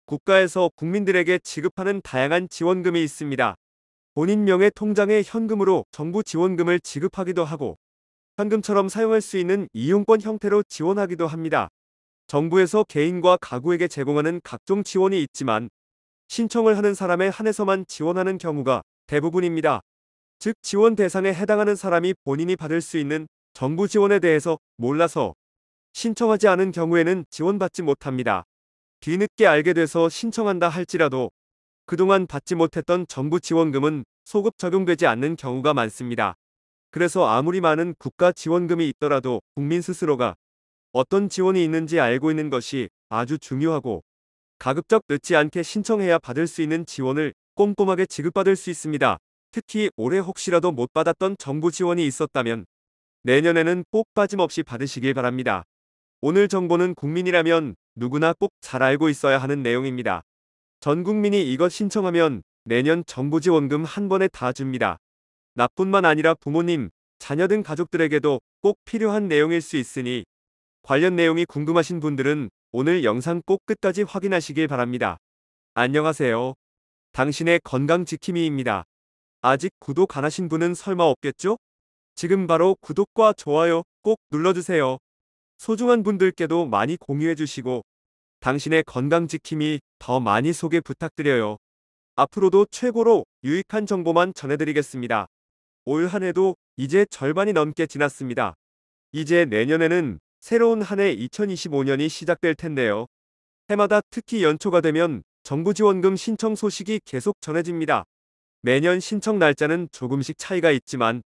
국가에서 국민들에게 지급하는 다양한 지원금이 있습니다. 본인 명의 통장에 현금으로 정부 지원금을 지급하기도 하고 현금처럼 사용할 수 있는 이용권 형태로 지원하기도 합니다. 정부에서 개인과 가구에게 제공하는 각종 지원이 있지만 신청을 하는 사람에 한해서만 지원하는 경우가 대부분입니다. 즉 지원 대상에 해당하는 사람이 본인이 받을 수 있는 정부 지원에 대해서 몰라서 신청하지 않은 경우에는 지원받지 못합니다. 뒤늦게 알게 돼서 신청한다 할지라도 그동안 받지 못했던 정부 지원금은 소급 적용되지 않는 경우가 많습니다. 그래서 아무리 많은 국가 지원금이 있더라도 국민 스스로가 어떤 지원이 있는지 알고 있는 것이 아주 중요하고 가급적 늦지 않게 신청해야 받을 수 있는 지원을 꼼꼼하게 지급받을 수 있습니다. 특히 올해 혹시라도 못 받았던 정부 지원이 있었다면 내년에는 꼭 빠짐없이 받으시길 바랍니다. 오늘 정보는 국민이라면 누구나 꼭 잘 알고 있어야 하는 내용입니다. 전 국민이 이것 신청하면 내년 정부 지원금 한 번에 다 줍니다. 나뿐만 아니라 부모님, 자녀 등 가족들에게도 꼭 필요한 내용일 수 있으니 관련 내용이 궁금하신 분들은 오늘 영상 꼭 끝까지 확인하시길 바랍니다. 안녕하세요. 당신의 건강지킴이입니다. 아직 구독 안 하신 분은 설마 없겠죠? 지금 바로 구독과 좋아요 꼭 눌러주세요. 소중한 분들께도 많이 공유해주시고 당신의 건강지킴이 더 많이 소개 부탁드려요. 앞으로도 최고로 유익한 정보만 전해드리겠습니다. 올 한 해도 이제 절반이 넘게 지났습니다. 이제 내년에는 새로운 한 해 2025년이 시작될 텐데요. 해마다 특히 연초가 되면 정부 지원금 신청 소식이 계속 전해집니다. 매년 신청 날짜는 조금씩 차이가 있지만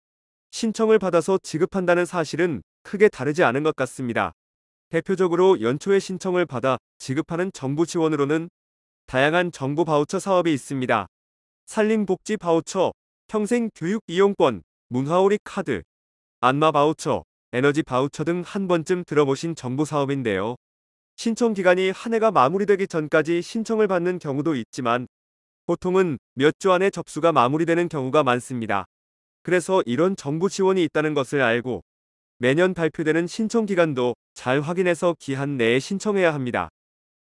신청을 받아서 지급한다는 사실은 크게 다르지 않은 것 같습니다. 대표적으로 연초에 신청을 받아 지급하는 정부 지원으로는 다양한 정부 바우처 사업이 있습니다. 산림복지 바우처, 평생교육 이용권, 문화오리 카드, 안마 바우처, 에너지 바우처 등 한 번쯤 들어보신 정부 사업인데요. 신청 기간이 한 해가 마무리되기 전까지 신청을 받는 경우도 있지만 보통은 몇 주 안에 접수가 마무리되는 경우가 많습니다. 그래서 이런 정부 지원이 있다는 것을 알고 매년 발표되는 신청 기간도 잘 확인해서 기한 내에 신청해야 합니다.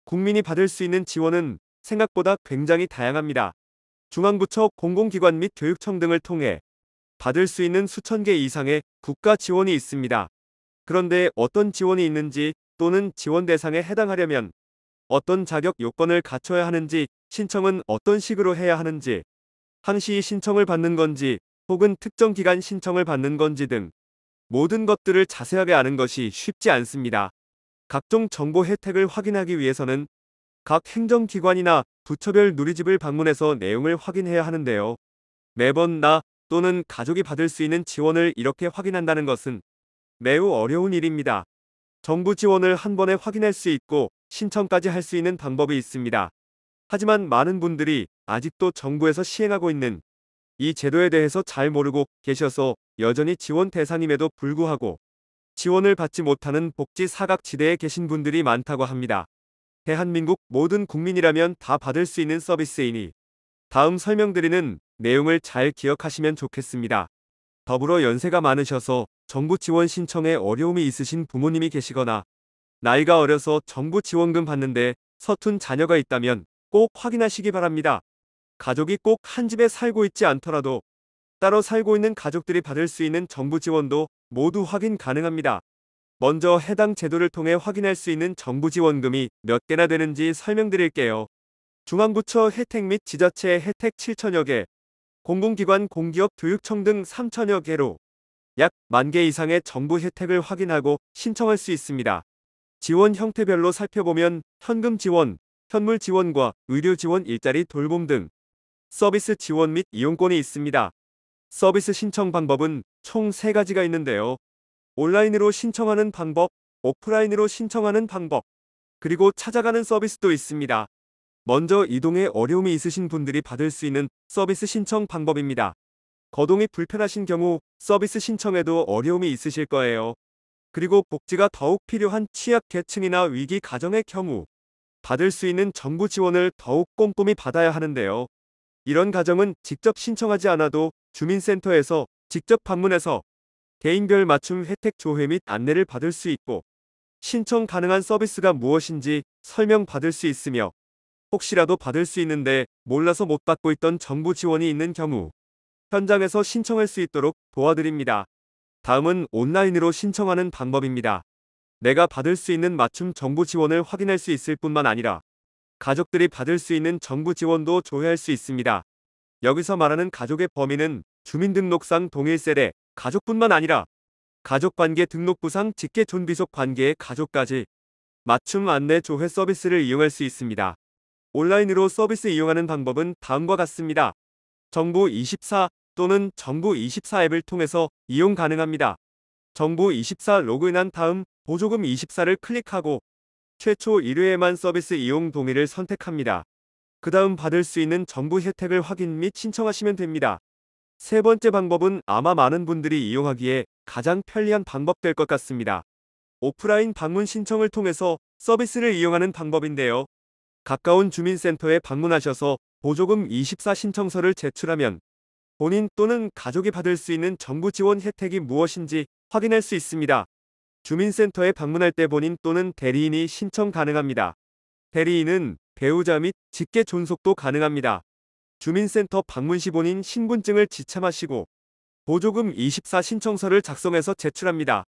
국민이 받을 수 있는 지원은 생각보다 굉장히 다양합니다. 중앙부처 공공기관 및 교육청 등을 통해 받을 수 있는 수천 개 이상의 국가 지원이 있습니다. 그런데 어떤 지원이 있는지 또는 지원 대상에 해당하려면 어떤 자격 요건을 갖춰야 하는지, 신청은 어떤 식으로 해야 하는지, 항시 신청을 받는 건지 혹은 특정 기간 신청을 받는 건지 등 모든 것들을 자세하게 아는 것이 쉽지 않습니다. 각종 정보 혜택을 확인하기 위해서는 각 행정기관이나 부처별 누리집을 방문해서 내용을 확인해야 하는데요. 매번 나 또는 가족이 받을 수 있는 지원을 이렇게 확인한다는 것은 매우 어려운 일입니다. 정부 지원을 한 번에 확인할 수 있고 신청까지 할 수 있는 방법이 있습니다. 하지만 많은 분들이 아직도 정부에서 시행하고 있는 이 제도에 대해서 잘 모르고 계셔서 여전히 지원 대상임에도 불구하고 지원을 받지 못하는 복지 사각지대에 계신 분들이 많다고 합니다. 대한민국 모든 국민이라면 다 받을 수 있는 서비스이니 다음 설명드리는 내용을 잘 기억하시면 좋겠습니다. 더불어 연세가 많으셔서 정부 지원 신청에 어려움이 있으신 부모님이 계시거나 나이가 어려서 정부 지원금 받는데 서툰 자녀가 있다면 꼭 확인하시기 바랍니다. 가족이 꼭 한 집에 살고 있지 않더라도 따로 살고 있는 가족들이 받을 수 있는 정부 지원도 모두 확인 가능합니다. 먼저 해당 제도를 통해 확인할 수 있는 정부 지원금이 몇 개나 되는지 설명드릴게요. 중앙부처 혜택 및 지자체 혜택 7천여 개, 공공기관 공기업 교육청 등 3천여 개로 약 10,000개 이상의 정부 혜택을 확인하고 신청할 수 있습니다. 지원 형태별로 살펴보면 현금 지원, 현물 지원과 의료 지원, 일자리 돌봄 등 서비스 지원 및 이용권이 있습니다. 서비스 신청 방법은 총 3가지가 있는데요. 온라인으로 신청하는 방법, 오프라인으로 신청하는 방법, 그리고 찾아가는 서비스도 있습니다. 먼저 이동에 어려움이 있으신 분들이 받을 수 있는 서비스 신청 방법입니다. 거동이 불편하신 경우 서비스 신청에도 어려움이 있으실 거예요. 그리고 복지가 더욱 필요한 취약계층이나 위기 가정의 경우 받을 수 있는 정부 지원을 더욱 꼼꼼히 받아야 하는데요. 이런 가정은 직접 신청하지 않아도 주민센터에서 직접 방문해서 개인별 맞춤 혜택 조회 및 안내를 받을 수 있고 신청 가능한 서비스가 무엇인지 설명받을 수 있으며 혹시라도 받을 수 있는데 몰라서 못 받고 있던 정부 지원이 있는 경우 현장에서 신청할 수 있도록 도와드립니다. 다음은 온라인으로 신청하는 방법입니다. 내가 받을 수 있는 맞춤 정부 지원을 확인할 수 있을 뿐만 아니라 가족들이 받을 수 있는 정부 지원도 조회할 수 있습니다. 여기서 말하는 가족의 범위는 주민등록상 동일세대 가족뿐만 아니라 가족관계 등록부상 직계존비속 관계의 가족까지 맞춤 안내 조회 서비스를 이용할 수 있습니다. 온라인으로 서비스 이용하는 방법은 다음과 같습니다. 정부24 또는 정부24 앱을 통해서 이용 가능합니다. 정부24 로그인한 다음 보조금 24를 클릭하고 최초 1회에만 서비스 이용 동의를 선택합니다. 그 다음 받을 수 있는 정부 혜택을 확인 및 신청하시면 됩니다. 세 번째 방법은 아마 많은 분들이 이용하기에 가장 편리한 방법 될 것 같습니다. 오프라인 방문 신청을 통해서 서비스를 이용하는 방법인데요. 가까운 주민센터에 방문하셔서 보조금 24 신청서를 제출하면 본인 또는 가족이 받을 수 있는 정부 지원 혜택이 무엇인지 확인할 수 있습니다. 주민센터에 방문할 때 본인 또는 대리인이 신청 가능합니다. 대리인은 배우자 및 직계 존속도 가능합니다. 주민센터 방문 시 본인 신분증을 지참하시고 보조금 24 신청서를 작성해서 제출합니다.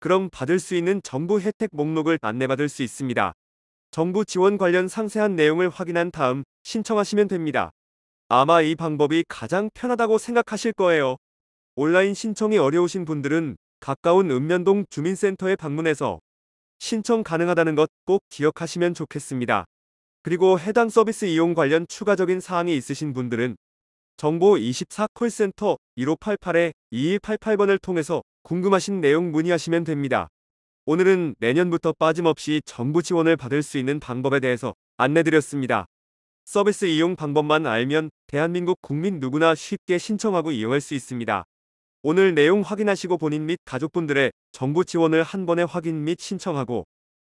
그럼 받을 수 있는 정부 혜택 목록을 안내받을 수 있습니다. 정부 지원 관련 상세한 내용을 확인한 다음 신청하시면 됩니다. 아마 이 방법이 가장 편하다고 생각하실 거예요. 온라인 신청이 어려우신 분들은 가까운 읍면동 주민센터에 방문해서 신청 가능하다는 것 꼭 기억하시면 좋겠습니다. 그리고 해당 서비스 이용 관련 추가적인 사항이 있으신 분들은 정보24 콜센터 1588-2188번을 통해서 궁금하신 내용 문의하시면 됩니다. 오늘은 내년부터 빠짐없이 정부 지원을 받을 수 있는 방법에 대해서 안내드렸습니다. 서비스 이용 방법만 알면 대한민국 국민 누구나 쉽게 신청하고 이용할 수 있습니다. 오늘 내용 확인하시고 본인 및 가족분들의 정부 지원을 한 번에 확인 및 신청하고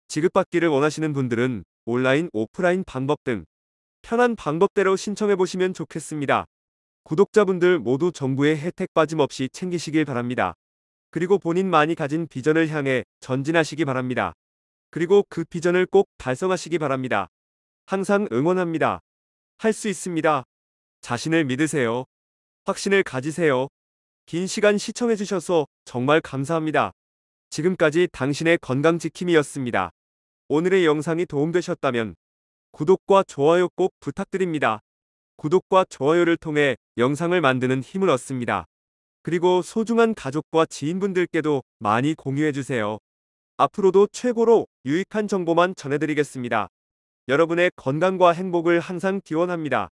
지급받기를 원하시는 분들은 온라인, 오프라인 방법 등 편한 방법대로 신청해 보시면 좋겠습니다. 구독자분들 모두 정부의 혜택 빠짐없이 챙기시길 바랍니다. 그리고 본인만이 가진 비전을 향해 전진하시기 바랍니다. 그리고 그 비전을 꼭 달성하시기 바랍니다. 항상 응원합니다. 할 수 있습니다. 자신을 믿으세요. 확신을 가지세요. 긴 시간 시청해주셔서 정말 감사합니다. 지금까지 당신의 건강지킴이였습니다. 오늘의 영상이 도움되셨다면 구독과 좋아요 꼭 부탁드립니다. 구독과 좋아요를 통해 영상을 만드는 힘을 얻습니다. 그리고 소중한 가족과 지인분들께도 많이 공유해주세요. 앞으로도 최고로 유익한 정보만 전해드리겠습니다. 여러분의 건강과 행복을 항상 기원합니다.